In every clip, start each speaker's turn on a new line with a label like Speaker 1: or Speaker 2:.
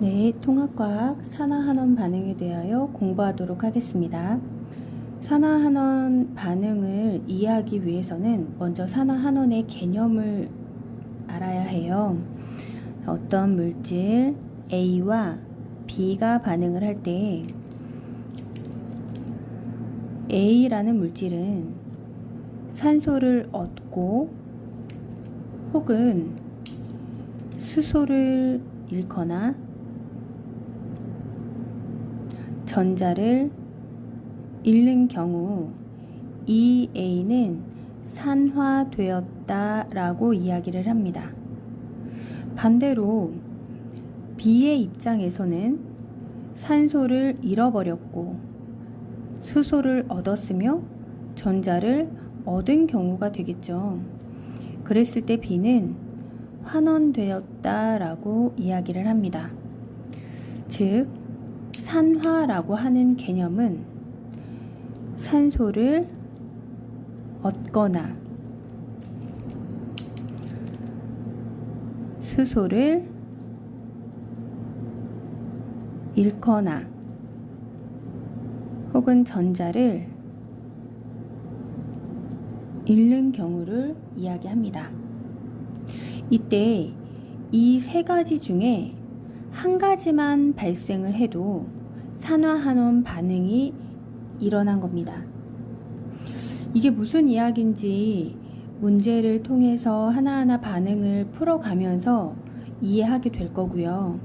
Speaker 1: 네, 통합과학 산화한원 반응에 대하여 공부하도록 하겠습니다. 산화한원 반응을 이해하기 위해서는 먼저 산화한원의 개념을 알아야 해요. 어떤 물질 A와 B가 반응을 할 때 A라는 물질은 산소를 얻고 혹은 수소를 잃거나 전자를 잃는 경우 이 A는 산화되었다 라고 이야기를 합니다. 반대로 B의 입장에서는 산소를 잃어버렸고 수소를 얻었으며 전자를 얻은 경우가 되겠죠. 그랬을 때 B는 환원되었다 라고 이야기를 합니다. 즉 산화라고 하는 개념은 산소를 얻거나 수소를 잃거나 혹은 전자를 잃는 경우를 이야기합니다. 이때 이 세 가지 중에 한 가지만 발생을 해도 산화한원 반응이 일어난 겁니다. 이게 무슨 이야기인지 문제를 통해서 하나하나 반응을 풀어가면서 이해하게 될 거고요.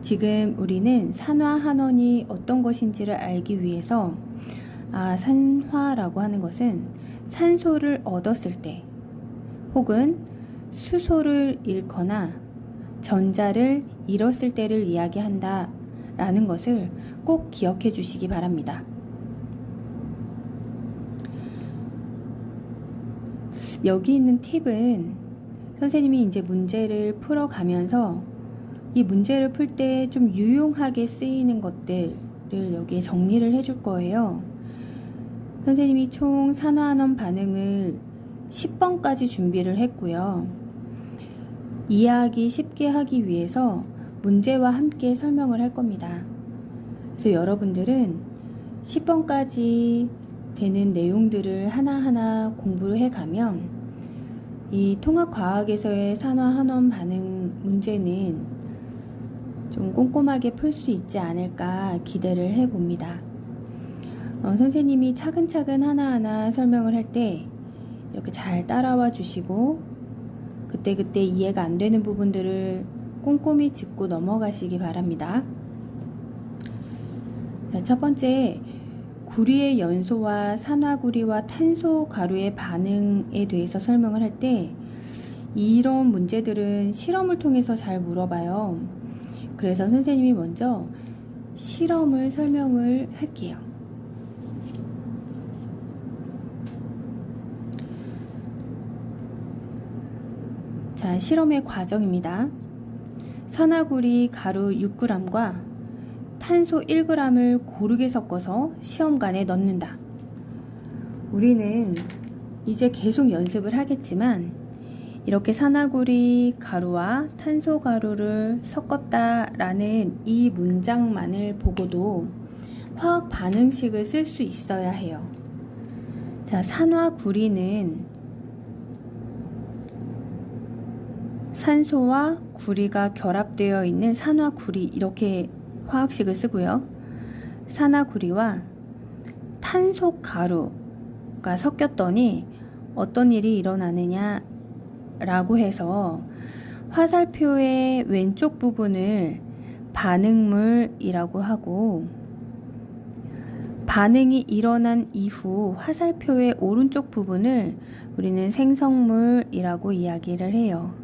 Speaker 1: 지금 우리는 산화한원이 어떤 것인지를 알기 위해서 산화라고 하는 것은 산소를 얻었을 때 혹은 수소를 잃거나 전자를 잃었을 때를 이야기한다 라는 것을 꼭 기억해 주시기 바랍니다. 여기 있는 팁은 선생님이 이제 문제를 풀어가면서 이 문제를 풀 때 좀 유용하게 쓰이는 것들을 여기에 정리를 해줄 거예요. 선생님이 총 산화한원 반응을 10번까지 준비를 했고요. 이해하기 쉽게 하기 위해서 문제와 함께 설명을 할 겁니다. 그래서 여러분들은 10번까지 되는 내용들을 하나하나 공부를 해가면 이 통합과학에서의 산화한원 반응 문제는 좀 꼼꼼하게 풀 수 있지 않을까 기대를 해봅니다. 선생님이 차근차근 하나하나 설명을 할 때 이렇게 잘 따라와 주시고 그때그때 이해가 안 되는 부분들을 꼼꼼히 짚고 넘어가시기 바랍니다. 자, 첫 번째, 구리의 연소와 산화구리와 탄소 가루의 반응에 대해서 설명을 할 때 이런 문제들은 실험을 통해서 잘 물어봐요. 그래서 선생님이 먼저 실험을 설명을 할게요. 자, 실험의 과정입니다. 산화구리 가루 6g과 탄소 1g을 고르게 섞어서 시험관에 넣는다. 우리는 이제 계속 연습을 하겠지만 이렇게 산화구리 가루와 탄소 가루를 섞었다라는 이 문장만을 보고도 화학 반응식을 쓸 수 있어야 해요. 자, 산화구리는 산소와 구리가 결합되어 있는 산화구리 이렇게 화학식을 쓰고요. 산화구리와 탄소 가루가 섞였더니 어떤 일이 일어나느냐 라고 해서 화살표의 왼쪽 부분을 반응물이라고 하고 반응이 일어난 이후 화살표의 오른쪽 부분을 우리는 생성물이라고 이야기를 해요.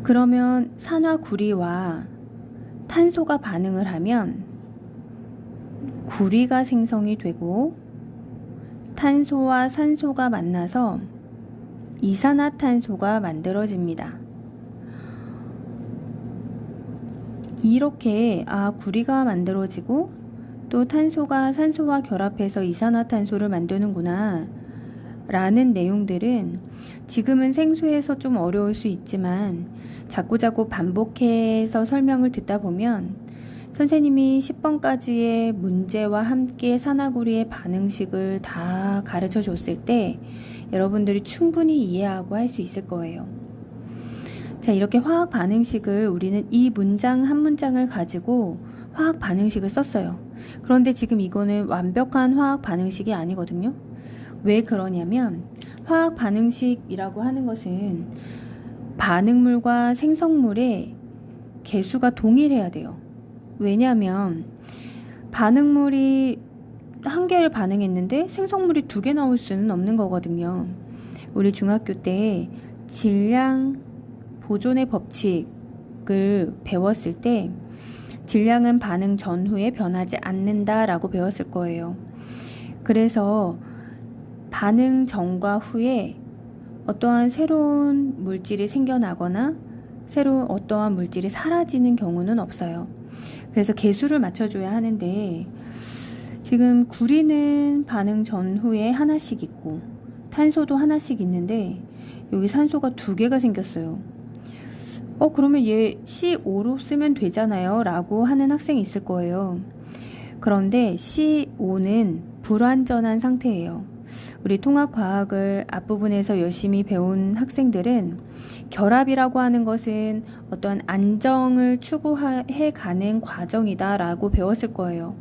Speaker 1: 그러면 산화구리와 탄소가 반응을 하면 구리가 생성이 되고 탄소와 산소가 만나서 이산화탄소가 만들어집니다. 이렇게 구리가 만들어지고 또 탄소가 산소와 결합해서 이산화탄소를 만드는구나 라는 내용들은 지금은 생소해서 좀 어려울 수 있지만 자꾸자꾸 반복해서 설명을 듣다 보면 선생님이 10번까지의 문제와 함께 산화구리의 반응식을 다 가르쳐 줬을 때 여러분들이 충분히 이해하고 할 수 있을 거예요. 자, 이렇게 화학 반응식을 우리는 이 문장 한 문장을 가지고 화학 반응식을 썼어요. 그런데 지금 이거는 완벽한 화학 반응식이 아니거든요. 왜 그러냐면 화학 반응식이라고 하는 것은 반응물과 생성물의 개수가 동일해야 돼요. 왜냐하면 반응물이 한 개를 반응했는데 생성물이 2개 나올 수는 없는 거거든요. 우리 중학교 때 질량 보존의 법칙을 배웠을 때 질량은 반응 전후에 변하지 않는다라고 배웠을 거예요. 그래서 반응 전과 후에 어떠한 새로운 물질이 생겨나거나 새로운 어떠한 물질이 사라지는 경우는 없어요. 그래서 개수를 맞춰줘야 하는데 지금 구리는 반응 전후에 하나씩 있고 탄소도 하나씩 있는데 여기 산소가 2개가 생겼어요. 그러면 얘 C5로 쓰면 되잖아요 라고 하는 학생이 있을 거예요. 그런데 C5는 불완전한 상태예요. 우리 통합과학을 앞부분에서 열심히 배운 학생들은 결합이라고 하는 것은 어떤 안정을 추구해 가는 과정이다 라고 배웠을 거예요.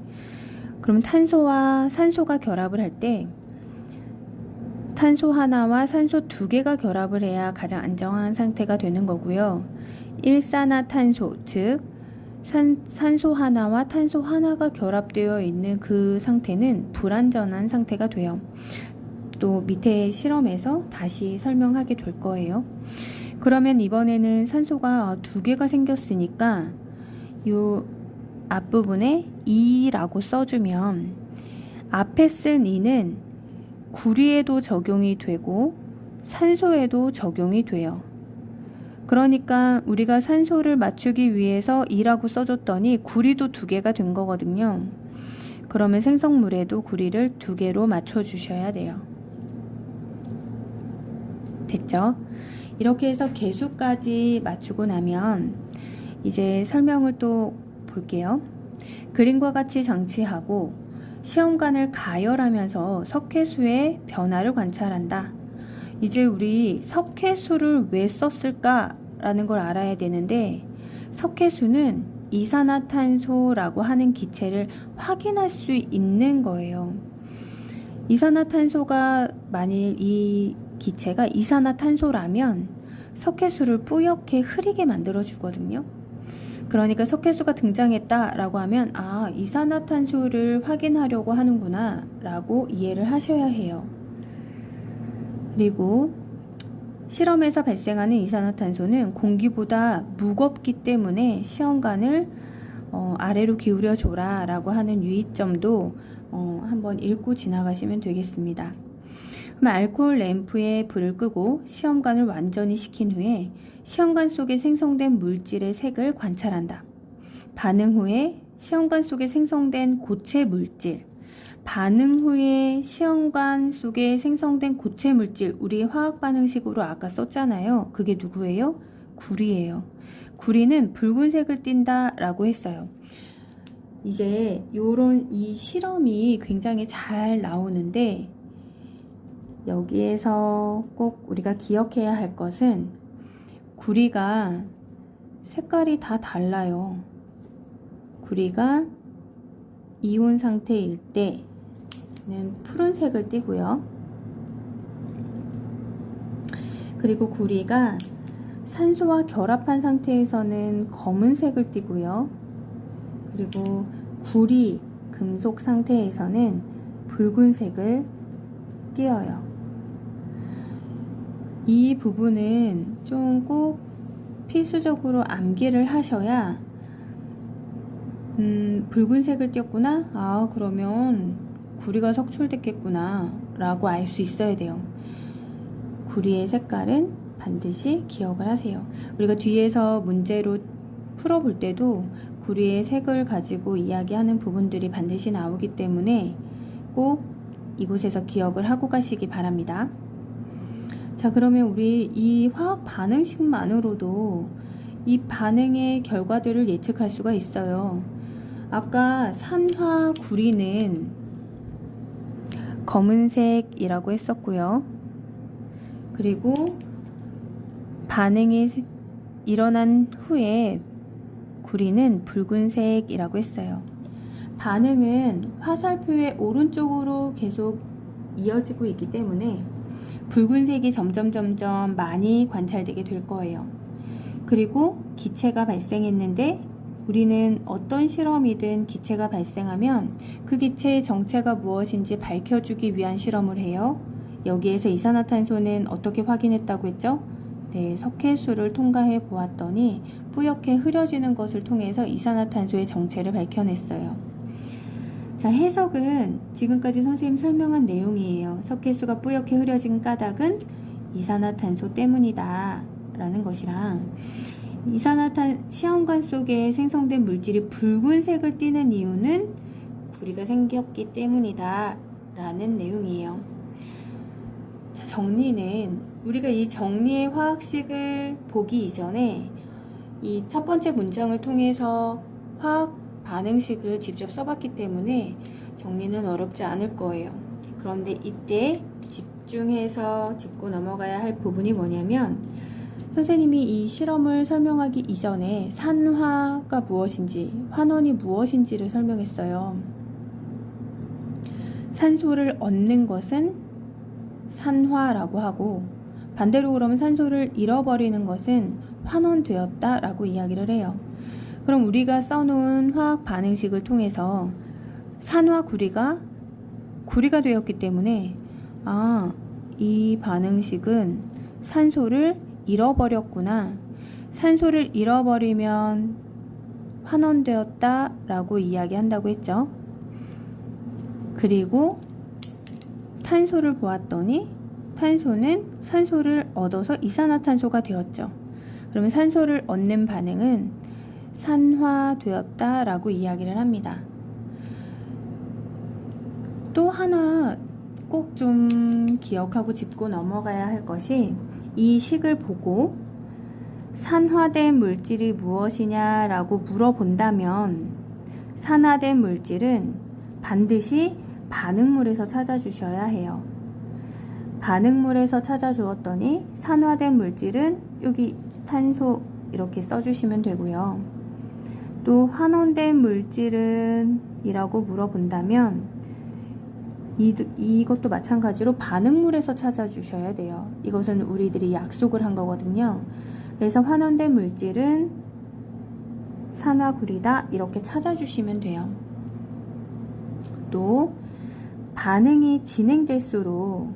Speaker 1: 그럼 탄소와 산소가 결합을 할 때 탄소 하나와 산소 2개가 결합을 해야 가장 안정한 상태가 되는 거고요. 일산화탄소, 즉 산소 하나와 탄소 하나가 결합되어 있는 그 상태는 불완전한 상태가 돼요. 또 밑에 실험에서 다시 설명하게 될 거예요. 그러면 이번에는 산소가 2개가 생겼으니까 이 앞부분에 2라고 써주면 앞에 쓴 2는 구리에도 적용이 되고 산소에도 적용이 돼요. 그러니까 우리가 산소를 맞추기 위해서 2라고 써줬더니 구리도 2개가 된 거거든요. 그러면 생성물에도 구리를 2개로 맞춰주셔야 돼요. 됐죠? 이렇게 해서 개수까지 맞추고 나면 이제 설명을 또 볼게요. 그림과 같이 장치하고 시험관을 가열하면서 석회수의 변화를 관찰한다. 이제 우리 석회수를 왜 썼을까라는 걸 알아야 되는데 석회수는 이산화탄소라고 하는 기체를 확인할 수 있는 거예요. 이산화탄소가 만일 이 기체가 이산화탄소라면 석회수를 뿌옇게 흐리게 만들어 주거든요. 그러니까 석회수가 등장했다라고 하면 이산화탄소를 확인하려고 하는구나 라고 이해를 하셔야 해요. 그리고 실험에서 발생하는 이산화탄소는 공기보다 무겁기 때문에 시험관을 아래로 기울여 줘라 라고 하는 유의점도 한번 읽고 지나가시면 되겠습니다. 그럼 알코올 램프에 불을 끄고 시험관을 완전히 식힌 후에 시험관 속에 생성된 물질의 색을 관찰한다. 반응 후에 시험관 속에 생성된 고체 물질, 반응 후에 시험관 속에 생성된 고체 물질, 우리 화학 반응식으로 아까 썼잖아요. 그게 누구예요? 구리예요. 구리는 붉은색을 띈다 라고 했어요. 이제 요런 이 실험이 굉장히 잘 나오는데 여기에서 꼭 우리가 기억해야 할 것은 구리가 색깔이 다 달라요. 구리가 이온 상태일 때는 푸른색을 띠고요. 그리고 구리가 산소와 결합한 상태에서는 검은색을 띠고요. 그리고 구리 금속 상태에서는 붉은색을 띄어요. 이 부분은 좀 꼭 필수적으로 암기를 하셔야 붉은색을 띄었구나? 그러면 구리가 석출됐겠구나 라고 알 수 있어야 돼요. 구리의 색깔은 반드시 기억을 하세요. 우리가 뒤에서 문제로 풀어볼 때도 구리의 색을 가지고 이야기하는 부분들이 반드시 나오기 때문에 꼭 이곳에서 기억을 하고 가시기 바랍니다. 자, 그러면 우리 이 화학 반응식만으로도 이 반응의 결과들을 예측할 수가 있어요. 아까 산화구리는 검은색이라고 했었고요. 그리고 반응이 일어난 후에 구리는 붉은색이라고 했어요. 반응은 화살표의 오른쪽으로 계속 이어지고 있기 때문에 붉은색이 점점 많이 관찰되게 될 거예요. 그리고 기체가 발생했는데 우리는 어떤 실험이든 기체가 발생하면 그 기체의 정체가 무엇인지 밝혀주기 위한 실험을 해요. 여기에서 이산화탄소는 어떻게 확인했다고 했죠? 네, 석회수를 통과해 보았더니 뿌옇게 흐려지는 것을 통해서 이산화탄소의 정체를 밝혀냈어요. 자, 해석은 지금까지 선생님 설명한 내용이에요. 석회수가 뿌옇게 흐려진 까닭은 이산화탄소 때문이다 라는 것이랑, 시험관 속에 생성된 물질이 붉은색을 띠는 이유는 구리가 생겼기 때문이다 라는 내용이에요. 자, 정리는 우리가 이 정리의 화학식을 보기 이전에 이 첫 번째 문장을 통해서 화학 반응식을 직접 써봤기 때문에 정리는 어렵지 않을 거예요. 그런데 이때 집중해서 짚고 넘어가야 할 부분이 뭐냐면, 선생님이 이 실험을 설명하기 이전에 산화가 무엇인지, 환원이 무엇인지를 설명했어요. 산소를 얻는 것은 산화라고 하고, 반대로 그러면 산소를 잃어버리는 것은 환원되었다 라고 이야기를 해요. 그럼 우리가 써놓은 화학 반응식을 통해서 산화구리가 구리가 되었기 때문에, 이 반응식은 산소를 잃어버렸구나, 산소를 잃어버리면 환원되었다 라고 이야기한다고 했죠. 그리고 탄소를 보았더니 탄소는 산소를 얻어서 이산화탄소가 되었죠. 그러면 산소를 얻는 반응은 산화되었다 라고 이야기를 합니다. 또 하나 꼭 좀 기억하고 짚고 넘어가야 할 것이, 이 식을 보고 산화된 물질이 무엇이냐 라고 물어본다면 산화된 물질은 반드시 반응물에서 찾아주셔야 해요. 반응물에서 찾아주었더니 산화된 물질은 여기 탄소 이렇게 써주시면 되고요. 또 환원된 물질은 이라고 물어본다면 이것도 마찬가지로 반응물에서 찾아주셔야 돼요. 이것은 우리들이 약속을 한 거거든요. 그래서 환원된 물질은 산화구리다 이렇게 찾아주시면 돼요. 또 반응이 진행될수록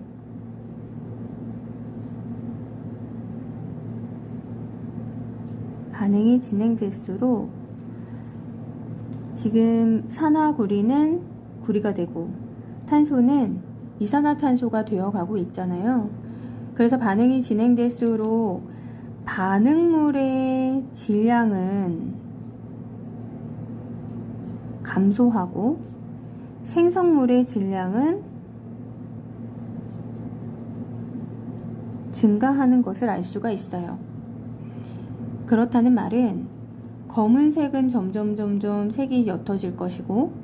Speaker 1: 지금 산화구리는 구리가 되고 탄소는 이산화탄소가 되어가고 있잖아요. 그래서 반응이 진행될수록 반응물의 질량은 감소하고 생성물의 질량은 증가하는 것을 알 수가 있어요. 그렇다는 말은 검은색은 점점 색이 옅어질 것이고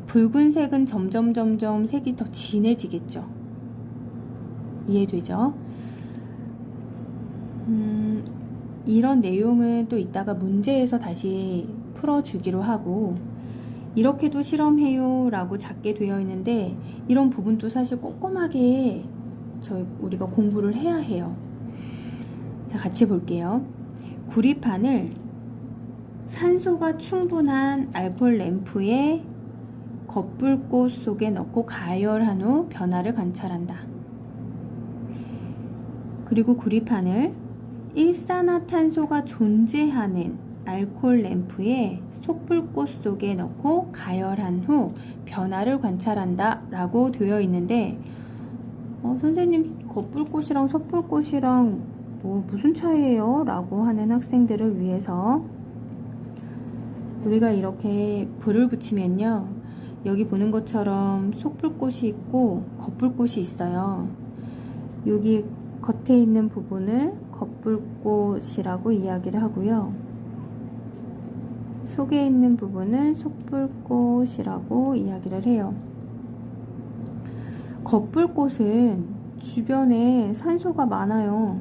Speaker 1: 붉은색은 점점 색이 더 진해지겠죠. 이해되죠? 이런 내용은 또 이따가 문제에서 다시 풀어주기로 하고, 이렇게도 실험해요 라고 작게 되어 있는데 이런 부분도 사실 꼼꼼하게 우리가 공부를 해야 해요. 자, 같이 볼게요. 구리판을 산소가 충분한 알코올 램프에 겉불꽃 속에 넣고 가열한 후 변화를 관찰한다. 그리고 구리판을 일산화탄소가 존재하는 알코올 램프에 속불꽃 속에 넣고 가열한 후 변화를 관찰한다 라고 되어 있는데, 선생님 겉불꽃이랑 속불꽃이랑 무슨 차이예요? 라고 하는 학생들을 위해서 우리가 이렇게 불을 붙이면요, 여기 보는 것처럼 속불꽃이 있고 겉불꽃이 있어요. 여기 겉에 있는 부분을 겉불꽃이라고 이야기를 하고요. 속에 있는 부분을 속불꽃이라고 이야기를 해요. 겉불꽃은 주변에 산소가 많아요.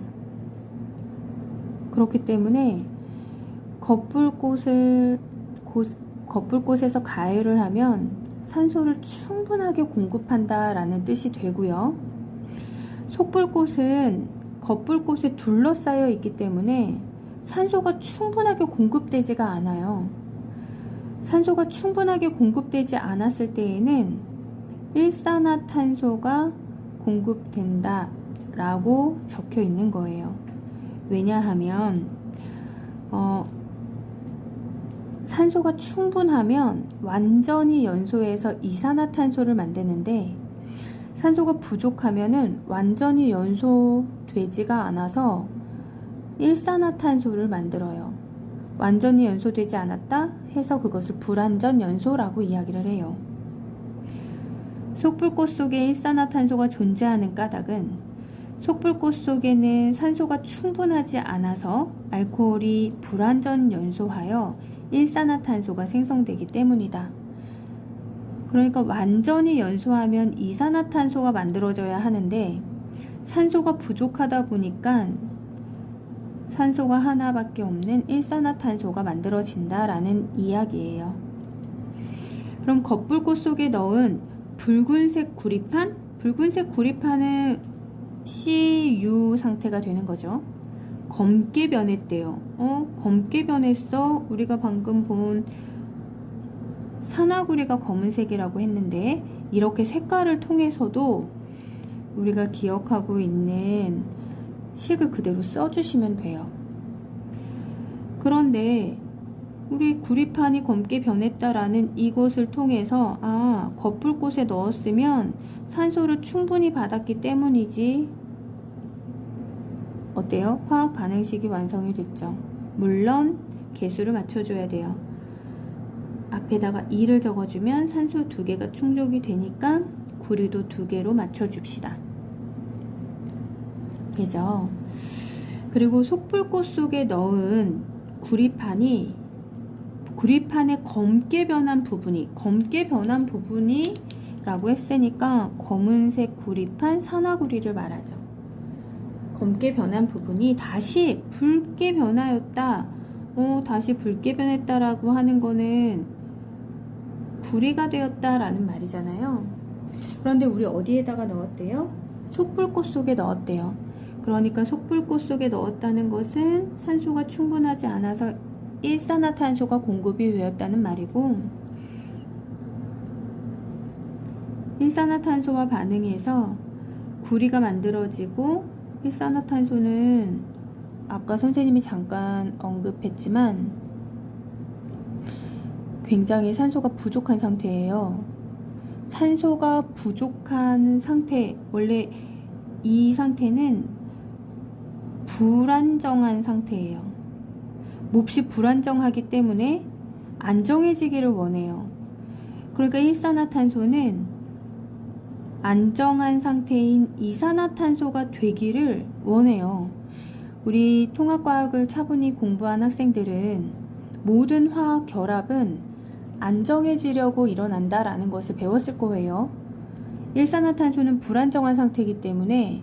Speaker 1: 그렇기 때문에 겉불꽃에서 가열을 하면 산소를 충분하게 공급한다라는 뜻이 되고요. 속불꽃은 겉불꽃에 둘러싸여 있기 때문에 산소가 충분하게 공급되지가 않아요. 산소가 충분하게 공급되지 않았을 때에는 일산화탄소가 공급된다 라고 적혀 있는 거예요. 왜냐하면 산소가 충분하면 완전히 연소해서 이산화탄소를 만드는데 산소가 부족하면은 완전히 연소되지가 않아서 일산화탄소를 만들어요. 완전히 연소되지 않았다 해서 그것을 불완전 연소라고 이야기를 해요. 속불꽃 속에 일산화탄소가 존재하는 까닭은 속불꽃 속에는 산소가 충분하지 않아서 알코올이 불완전 연소하여 일산화탄소가 생성되기 때문이다. 그러니까 완전히 연소하면 이산화탄소가 만들어져야 하는데 산소가 부족하다 보니까 산소가 하나밖에 없는 일산화탄소가 만들어진다라는 이야기예요. 그럼 겉불꽃 속에 넣은 붉은색 구리판? 붉은색 구리판은 CU 상태가 되는 거죠. 검게 변했대요. 검게 변했어. 우리가 방금 본 산화구리가 검은색이라고 했는데 이렇게 색깔을 통해서도 우리가 기억하고 있는 식을 그대로 써주시면 돼요. 그런데 우리 구리판이 검게 변했다라는 이것을 통해서 겉불꽃에 넣었으면 산소를 충분히 받았기 때문이지. 어때요? 화학 반응식이 완성이 됐죠. 물론 개수를 맞춰줘야 돼요. 앞에다가 2를 적어주면 산소 2개가 충족이 되니까 구리도 2개로 맞춰줍시다. 되죠? 그리고 속불꽃 속에 넣은 구리판의 검게 변한 부분이 라고 했으니까 검은색 구리판 산화구리를 말하죠. 검게 변한 부분이 다시 붉게 변하였다. 다시 붉게 변했다라고 하는 거는 구리가 되었다라는 말이잖아요. 그런데 우리 어디에다가 넣었대요? 속불꽃 속에 넣었대요. 그러니까 속불꽃 속에 넣었다는 것은 산소가 충분하지 않아서 일산화탄소가 공급이 되었다는 말이고, 일산화탄소와 반응해서 구리가 만들어지고, 일산화탄소는 아까 선생님이 잠깐 언급했지만 굉장히 산소가 부족한 상태예요. 산소가 부족한 상태, 원래 이 상태는 불안정한 상태예요. 몹시 불안정하기 때문에 안정해지기를 원해요. 그러니까 일산화탄소는 안정한 상태인 이산화탄소가 되기를 원해요. 우리 통합과학을 차분히 공부한 학생들은 모든 화학 결합은 안정해지려고 일어난다라는 것을 배웠을 거예요. 일산화탄소는 불안정한 상태이기 때문에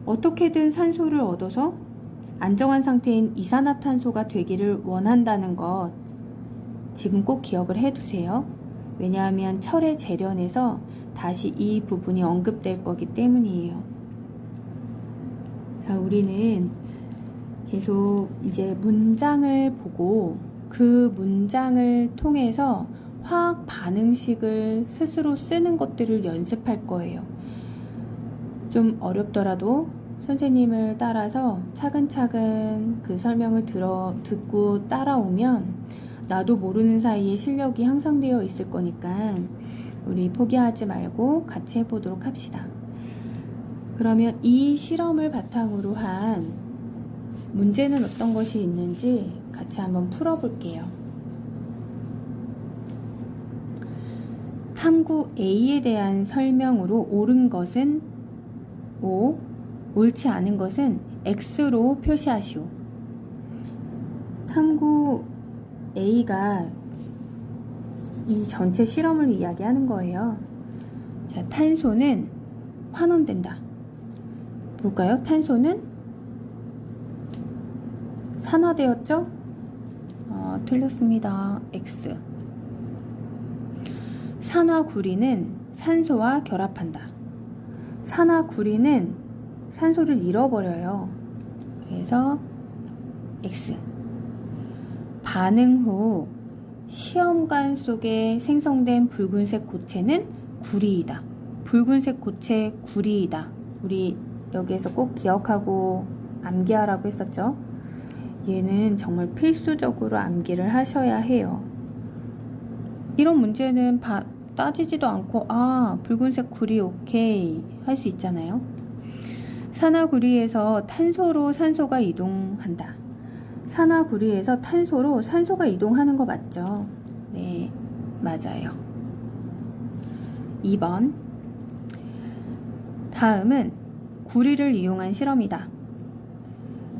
Speaker 1: 어떻게든 산소를 얻어서 안정한 상태인 이산화탄소가 되기를 원한다는 것 지금 꼭 기억을 해두세요. 왜냐하면 철의 재련에서 다시 이 부분이 언급될 거기 때문이에요. 자, 우리는 계속 이제 문장을 보고 그 문장을 통해서 화학 반응식을 스스로 쓰는 것들을 연습할 거예요. 좀 어렵더라도 선생님을 따라서 차근차근 그 설명을 듣고 따라오면 나도 모르는 사이에 실력이 향상되어 있을 거니까 우리 포기하지 말고 같이 해보도록 합시다. 그러면 이 실험을 바탕으로 한 문제는 어떤 것이 있는지 같이 한번 풀어볼게요. 탐구 A에 대한 설명으로 옳은 것은 O, 옳지 않은 것은 X로 표시하시오. 탐구 A가 이 전체 실험을 이야기하는 거예요. 자, 탄소는 환원된다. 볼까요? 탄소는 산화되었죠? 틀렸습니다. X. 산화구리는 산소와 결합한다. 산화구리는 산소를 잃어버려요. 그래서 X. 반응 후 시험관 속에 생성된 붉은색 고체는 구리이다. 붉은색 고체 구리이다. 우리 여기에서 꼭 기억하고 암기하라고 했었죠. 얘는 정말 필수적으로 암기를 하셔야 해요. 이런 문제는 따지지도 않고 붉은색 구리 오케이 할 수 있잖아요. 산화구리에서 탄소로 산소가 이동한다. 산화구리에서 탄소로 산소가 이동하는 거 맞죠? 네, 맞아요. 2번. 다음은 구리를 이용한 실험이다.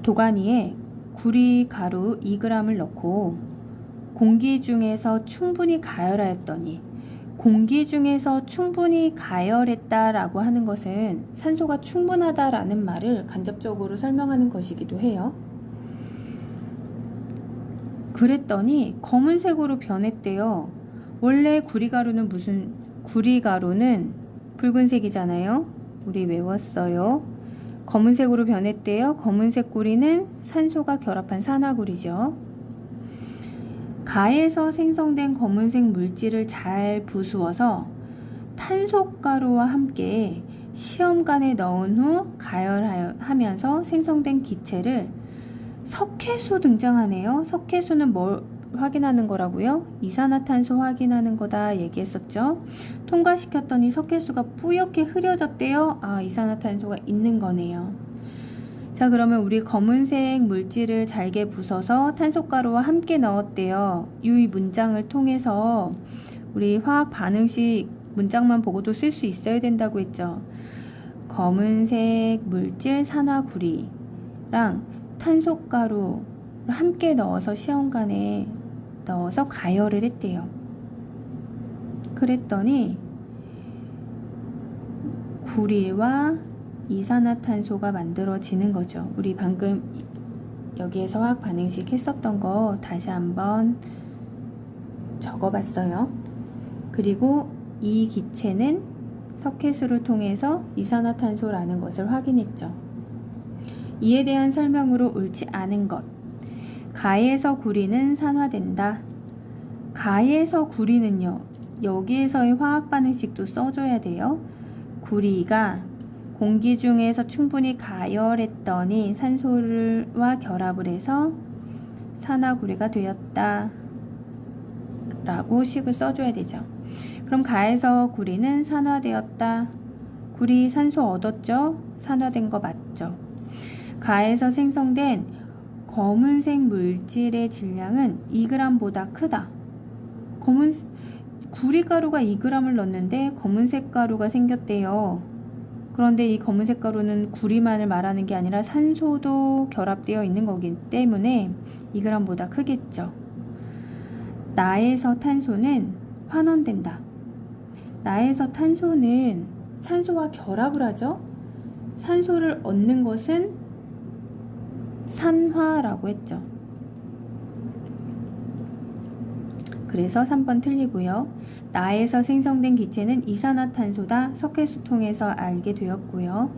Speaker 1: 도가니에 구리 가루 2g을 넣고 공기 중에서 충분히 가열하였더니, 공기 중에서 충분히 가열했다라고 하는 것은 산소가 충분하다라는 말을 간접적으로 설명하는 것이기도 해요. 그랬더니 검은색으로 변했대요. 원래 구리가루는 붉은색이잖아요. 우리 외웠어요. 검은색으로 변했대요. 검은색 구리는 산소가 결합한 산화구리죠. 가에서 생성된 검은색 물질을 잘 부수어서 탄소가루와 함께 시험관에 넣은 후 가열하면서 생성된 기체를, 석회수 등장하네요. 석회수는 뭘 확인하는 거라고요? 이산화탄소 확인하는 거다 얘기했었죠. 통과시켰더니 석회수가 뿌옇게 흐려졌대요. 이산화탄소가 있는 거네요. 자, 그러면 우리 검은색 물질을 잘게 부숴서 탄소가루와 함께 넣었대요. 이 문장을 통해서 우리 화학 반응식 문장만 보고도 쓸 수 있어야 된다고 했죠. 검은색 물질 산화구리랑 탄소가루를 함께 넣어서 시험관에 넣어서 가열을 했대요. 그랬더니 구리와 이산화탄소가 만들어지는 거죠. 우리 방금 여기에서 화학 반응식 했었던 거 다시 한번 적어봤어요. 그리고 이 기체는 석회수를 통해서 이산화탄소라는 것을 확인했죠. 이에 대한 설명으로 옳지 않은 것. 가에서 구리는 산화된다. 가에서 구리는요, 여기에서의 화학 반응식도 써줘야 돼요. 구리가 공기 중에서 충분히 가열했더니 산소와 결합을 해서 산화구리가 되었다 라고 식을 써줘야 되죠. 그럼 가에서 구리는 산화되었다. 구리 산소 얻었죠? 산화된 거 맞죠? 가에서 생성된 검은색 물질의 질량은 2g보다 크다. 구리가루가 2g을 넣었는데 검은색 가루가 생겼대요. 그런데 이 검은색 가루는 구리만을 말하는 게 아니라 산소도 결합되어 있는 거기 때문에 2g보다 크겠죠. 나에서 탄소는 환원된다. 나에서 탄소는 산소와 결합을 하죠. 산소를 얻는 것은 산화라고 했죠. 그래서 3번 틀리고요. 나에서 생성된 기체는 이산화탄소다. 석회수 통해서 알게 되었고요.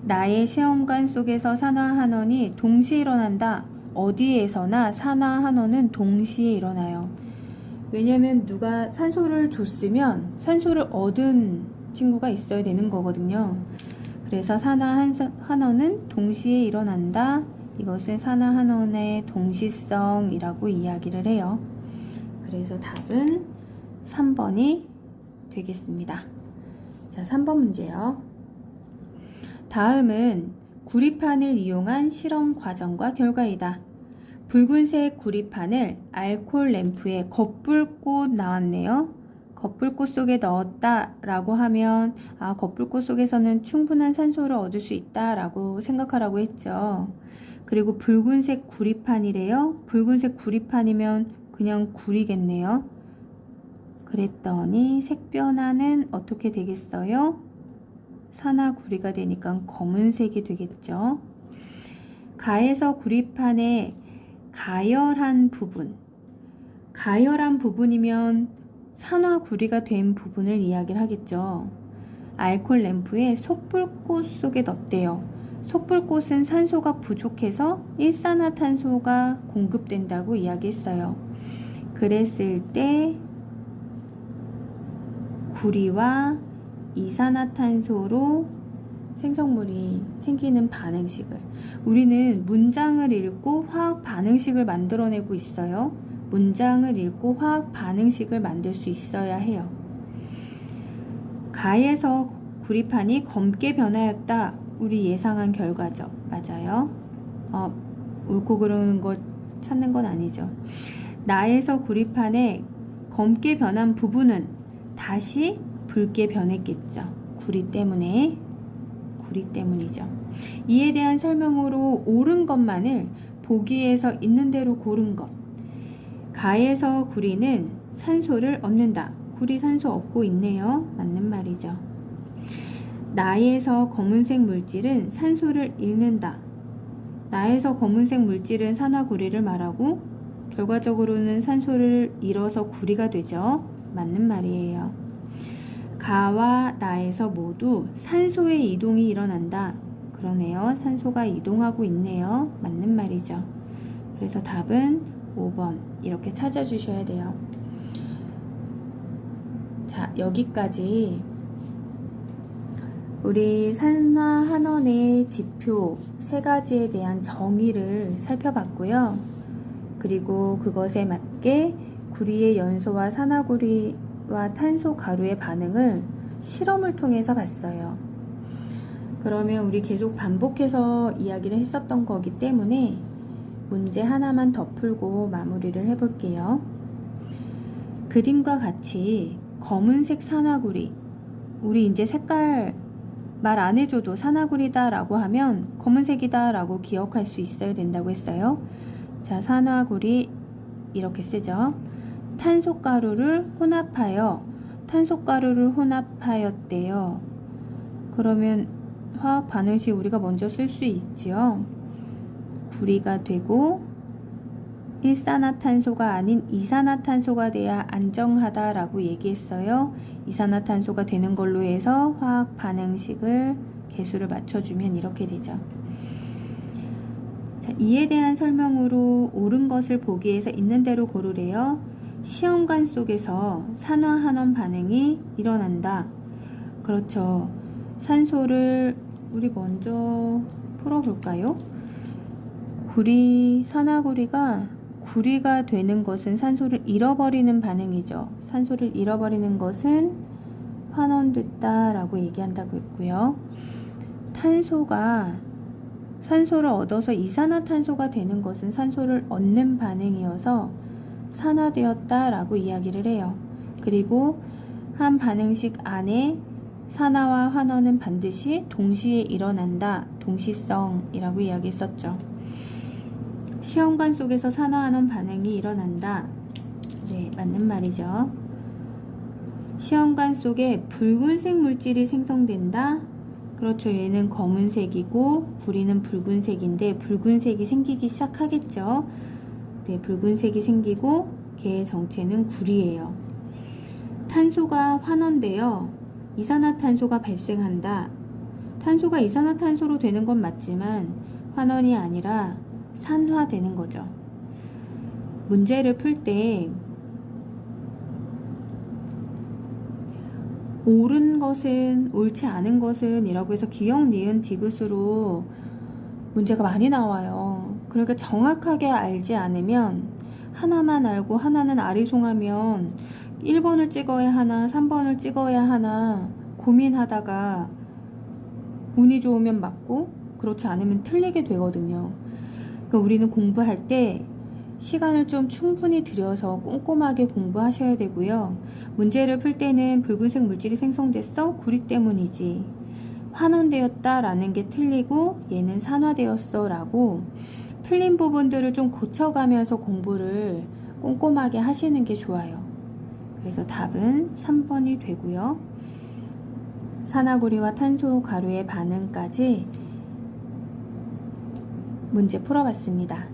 Speaker 1: 나의 시험관 속에서 산화환원이 동시에 일어난다. 어디에서나 산화환원은 동시에 일어나요. 왜냐면 누가 산소를 줬으면 산소를 얻은 친구가 있어야 되는 거거든요. 그래서 산화환원은 동시에 일어난다. 이것을 산화환원의 동시성이라고 이야기를 해요. 그래서 답은 3번이 되겠습니다. 자, 3번 문제요. 다음은 구리판을 이용한 실험 과정과 결과이다. 붉은색 구리판을 알코올 램프에 겉불고 나왔네요. 거풀꽃 속에 넣었다 라고 하면 거풀꽃 속에서는 충분한 산소를 얻을 수 있다 라고 생각하라고 했죠. 그리고 붉은색 구리판이래요. 붉은색 구리판이면 그냥 구리겠네요. 그랬더니 색 변화는 어떻게 되겠어요? 산화구리가 되니까 검은색이 되겠죠. 가에서 구리판에 가열한 부분이면 산화구리가 된 부분을 이야기를 하겠죠. 알코올 램프에 속불꽃 속에 넣었대요. 속불꽃은 산소가 부족해서 일산화탄소가 공급된다고 이야기했어요. 그랬을 때 구리와 이산화탄소로 생성물이 생기는 반응식을, 우리는 문장을 읽고 화학 반응식을 만들어내고 있어요. 문장을 읽고 화학 반응식을 만들 수 있어야 해요. 가에서 구리판이 검게 변하였다. 우리 예상한 결과죠. 맞아요. 옳고 그르는 걸 찾는 건 아니죠. 나에서 구리판에 검게 변한 부분은 다시 붉게 변했겠죠. 구리 때문이죠. 이에 대한 설명으로 옳은 것만을 보기에서 있는 대로 고른 것. 가에서 구리는 산소를 얻는다. 구리 산소 얻고 있네요. 맞는 말이죠. 나에서 검은색 물질은 산소를 잃는다. 나에서 검은색 물질은 산화구리를 말하고 결과적으로는 산소를 잃어서 구리가 되죠. 맞는 말이에요. 가와 나에서 모두 산소의 이동이 일어난다. 그러네요. 산소가 이동하고 있네요. 맞는 말이죠. 그래서 답은 5번 이렇게 찾아주셔야 돼요. 자, 여기까지 우리 산화한원의 지표 3가지에 대한 정의를 살펴봤고요. 그리고 그것에 맞게 구리의 연소와 산화구리와 탄소 가루의 반응을 실험을 통해서 봤어요. 그러면 우리 계속 반복해서 이야기를 했었던 거기 때문에 문제 하나만 더 풀고 마무리를 해볼게요. 그림과 같이 검은색 산화구리, 우리 이제 색깔 말 안 해줘도 산화구리다 라고 하면 검은색이다 라고 기억할 수 있어야 된다고 했어요. 자, 산화구리 이렇게 쓰죠. 탄소가루를 혼합하였대요. 그러면 화학 반응식 우리가 먼저 쓸 수 있지요. 구리가 되고 일산화탄소가 아닌 이산화탄소가 돼야 안정하다라고 얘기했어요. 이산화탄소가 되는 걸로 해서 화학 반응식을 개수를 맞춰주면 이렇게 되죠. 자, 이에 대한 설명으로 옳은 것을 보기에서 있는 대로 고르래요. 시험관 속에서 산화한원 반응이 일어난다. 그렇죠. 산소를 우리 먼저 풀어볼까요? 산화구리가 구리가 되는 것은 산소를 잃어버리는 반응이죠. 산소를 잃어버리는 것은 환원됐다 라고 얘기한다고 했고요. 산소를 얻어서 이산화탄소가 되는 것은 산소를 얻는 반응이어서 산화되었다 라고 이야기를 해요. 그리고 한 반응식 안에 산화와 환원은 반드시 동시에 일어난다. 동시성이라고 이야기했었죠. 시험관 속에서 산화환원 반응이 일어난다. 네, 맞는 말이죠. 시험관 속에 붉은색 물질이 생성된다. 그렇죠. 얘는 검은색이고 구리는 붉은색인데 붉은색이 생기기 시작하겠죠. 네, 붉은색이 생기고 걔의 정체는 구리예요. 탄소가 환원되어 이산화탄소가 발생한다. 탄소가 이산화탄소로 되는 건 맞지만 환원이 아니라 산화되는 거죠. 문제를 풀 때 옳은 것은 옳지 않은 것은 이라고 해서 기역, 니은, 디귿으로 문제가 많이 나와요. 그러니까 정확하게 알지 않으면 하나만 알고 하나는 아리송하면 1번을 찍어야 하나 3번을 찍어야 하나 고민하다가 운이 좋으면 맞고 그렇지 않으면 틀리게 되거든요. 그러니까 우리는 공부할 때 시간을 좀 충분히 들여서 꼼꼼하게 공부하셔야 되고요. 문제를 풀 때는 붉은색 물질이 생성됐어? 구리 때문이지. 환원되었다 라는 게 틀리고 얘는 산화되었어 라고 틀린 부분들을 좀 고쳐가면서 공부를 꼼꼼하게 하시는 게 좋아요. 그래서 답은 3번이 되고요. 산화구리와 탄소 가루의 반응까지 문제 풀어봤습니다.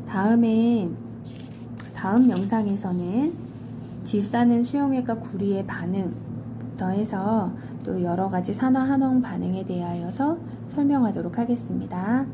Speaker 1: 다음 영상에서는 질산은 수용액과 구리의 반응부터 해서 또 여러가지 산화 환원 반응에 대하여서 설명하도록 하겠습니다.